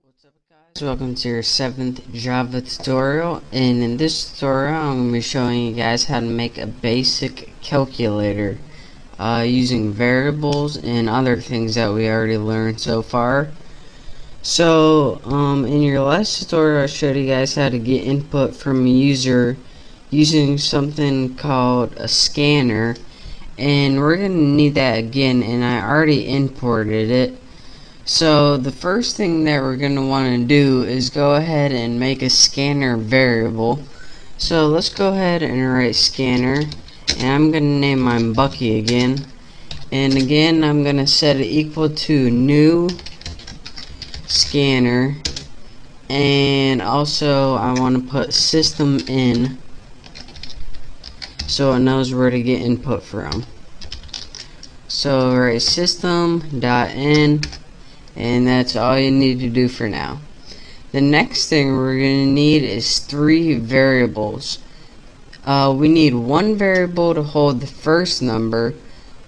What's up guys, welcome to your 7th Java tutorial, and in this tutorial I'm going to be showing you guys how to make a basic calculator using variables and other things that we already learned so far. So in your last tutorial I showed you guys how to get input from a user using something called a scanner, and we're going to need that again, and I already imported it. So the first thing that we're going to want to do is go ahead and make a scanner variable. So let's go ahead and write scanner, and I'm going to name mine Bucky again. And again I'm going to set it equal to new scanner, and also I want to put system in so it knows where to get input from. So write system.in, and that's all you need to do for now. The next thing we're going to need is 3 variables. We need 1 variable to hold the first number,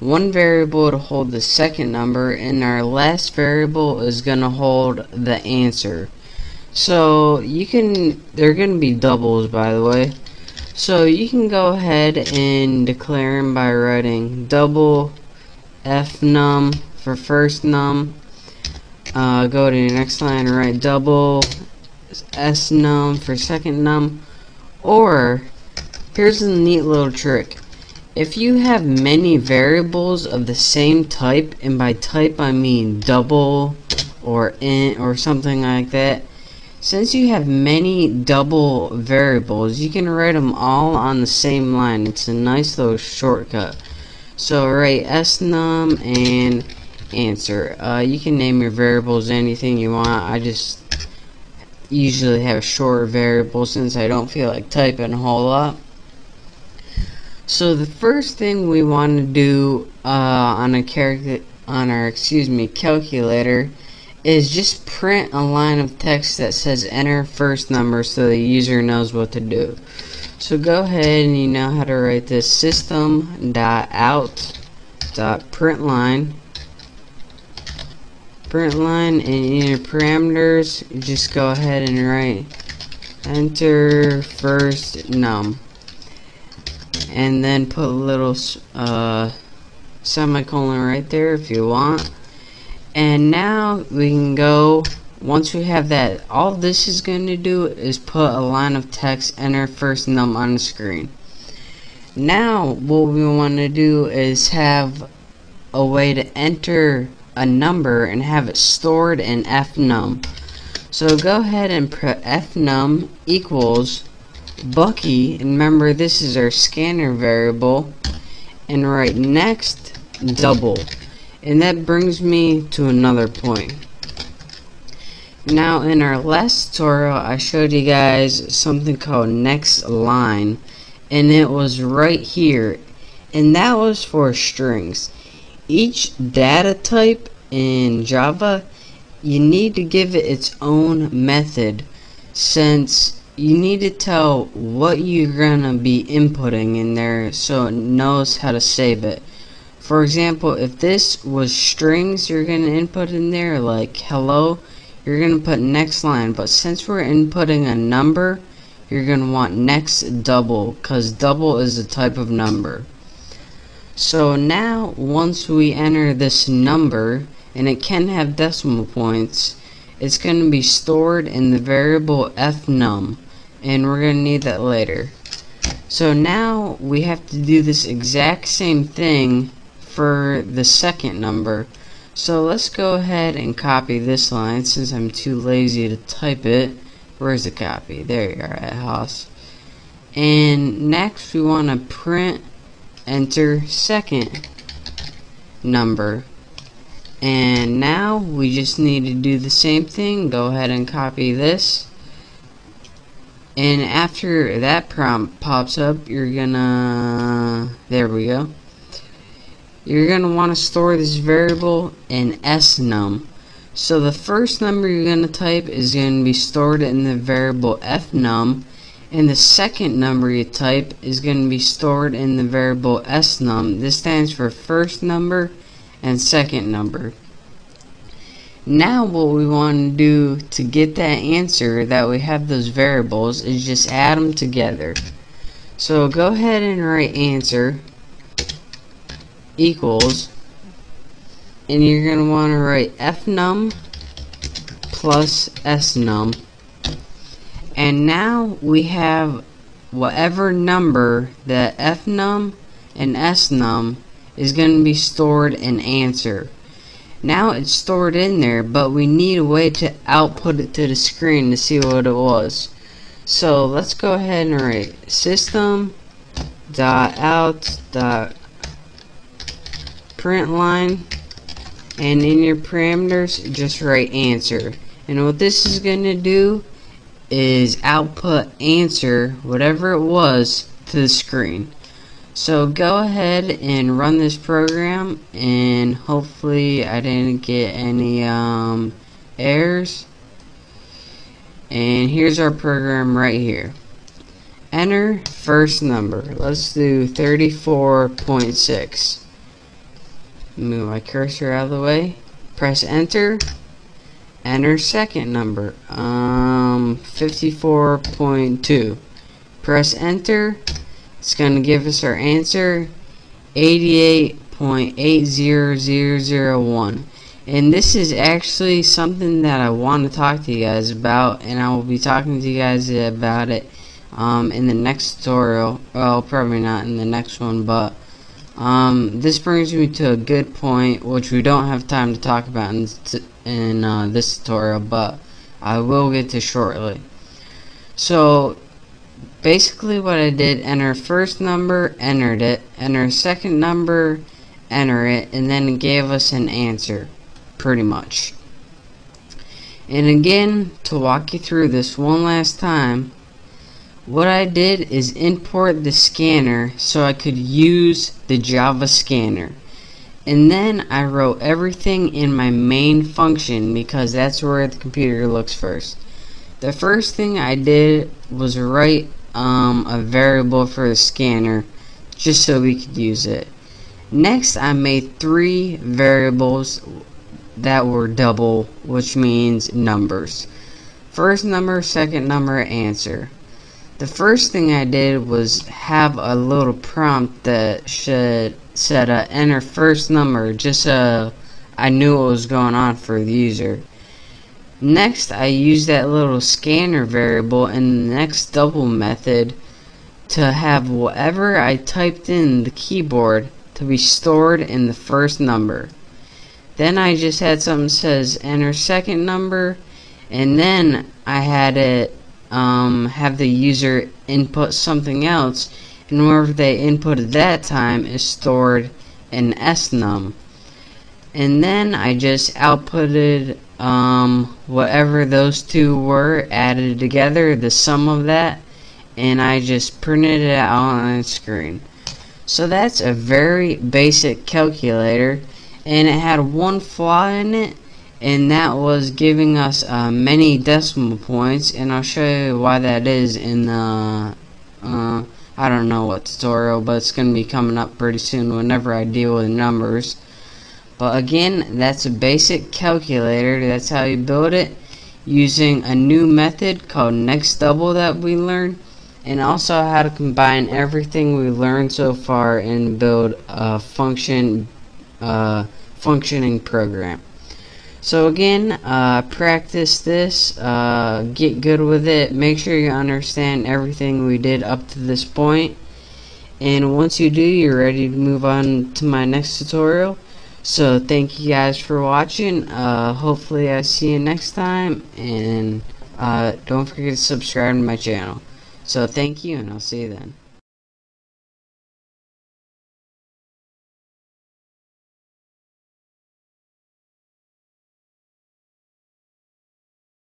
1 variable to hold the second number, and our last variable is going to hold the answer. So they're going to be doubles, by the way. So you can go ahead and declare them by writing double fnum for first num. Go to your next line and write double snum for second num. Or here's a neat little trick. If you have many variables of the same type, and by type I mean double or int or something like that, since you have many double variables, you can write them all on the same line. It's a nice little shortcut. So write snum and answer. You can name your variables anything you want. I just usually have a shorter variable since I don't feel like typing a whole lot. So the first thing we want to do on our calculator is just print a line of text that says enter first number so the user knows what to do. So go ahead, and you know how to write this system.out.println. And in your parameters just go ahead and write enter first num, and then put a little semicolon right there if you want. And now we can go, once we have that, all this is going to do is put a line of text enter first num on the screen. Now what we want to do is have a way to enter a number and have it stored in fnum. So go ahead and put fnum equals Bucky, and remember this is our scanner variable, and write next double. And that brings me to another point. Now in our last tutorial I showed you guys something called next line, and it was right here, and that was for strings. Each data type in Java, you need to give it its own method, since you need to tell what you're gonna be inputting in there so it knows how to save it. For example, if this was strings you're gonna input in there, like hello, you're gonna put next line, but since we're inputting a number, you're gonna want next double, because double is a type of number. So now once we enter this number, and it can have decimal points, it's going to be stored in the variable fnum, and we're going to need that later. So now we have to do this exact same thing for the second number. So let's go ahead and copy this line since I'm too lazy to type it. Where's the copy? There you are at Haas. And next we want to print enter second number. And now we just need to do the same thing. Go ahead and copy this, and after that prompt pops up, you're gonna, there we go, you're gonna want to store this variable in snum. So the first number you're gonna type is gonna be stored in the variable fnum, and the second number you type is going to be stored in the variable snum. This stands for first number and second number. Now what we want to do to get that answer that we have those variables is just add them together. So go ahead and write answer equals, and you're going to want to write fnum plus snum, and now we have whatever number that fnum and snum is going to be stored in answer. Now it's stored in there, but we need a way to output it to the screen to see what it was. So let's go ahead and write system.out.println, and in your parameters just write answer. And what this is going to do is output answer, whatever it was, to the screen. So go ahead and run this program, and hopefully I didn't get any errors. And here's our program right here. Enter first number. Let's do 34.6. Move my cursor out of the way. Press enter. Enter second number. 54.2. Press enter. It's going to give us our answer, 88.80001. And this is actually something that I want to talk to you guys about, and I will be talking to you guys about it in the next tutorial. Well, probably not in the next one, but this brings me to a good point, which we don't have time to talk about in this tutorial, but I will get to shortly. So basically what I did, enter first number, entered it, enter second number, enter it, and then it gave us an answer, pretty much. And again, to walk you through this one last time, what I did is import the scanner so I could use the Java scanner. And then I wrote everything in my main function, because that's where the computer looks first. The first thing I did was write a variable for the scanner just so we could use it. Next, I made 3 variables that were double, which means numbers. First number, second number, answer. The first thing I did was have a little prompt that should set enter first number, just so I knew what was going on for the user. Next, I used that little scanner variable in the next double method to have whatever I typed in the keyboard to be stored in the first number. Then I just had something that says enter second number, and then I had it have the user input something else, and whatever they inputted that time is stored in snum. And then I just outputted whatever those two were, added together, the sum of that, and I just printed it out on the screen. So that's a very basic calculator, and it had one flaw in it, and that was giving us many decimal points, and I'll show you why that is in the I don't know what tutorial, but it's going to be coming up pretty soon whenever I deal with numbers. But again, that's a basic calculator. That's how you build it, using a new method called next double that we learned, and also how to combine everything we learned so far and build a functioning program. So again, practice this, get good with it, make sure you understand everything we did up to this point, and once you do, you're ready to move on to my next tutorial. So thank you guys for watching. Hopefully I see you next time, and don't forget to subscribe to my channel. So thank you, and I'll see you then.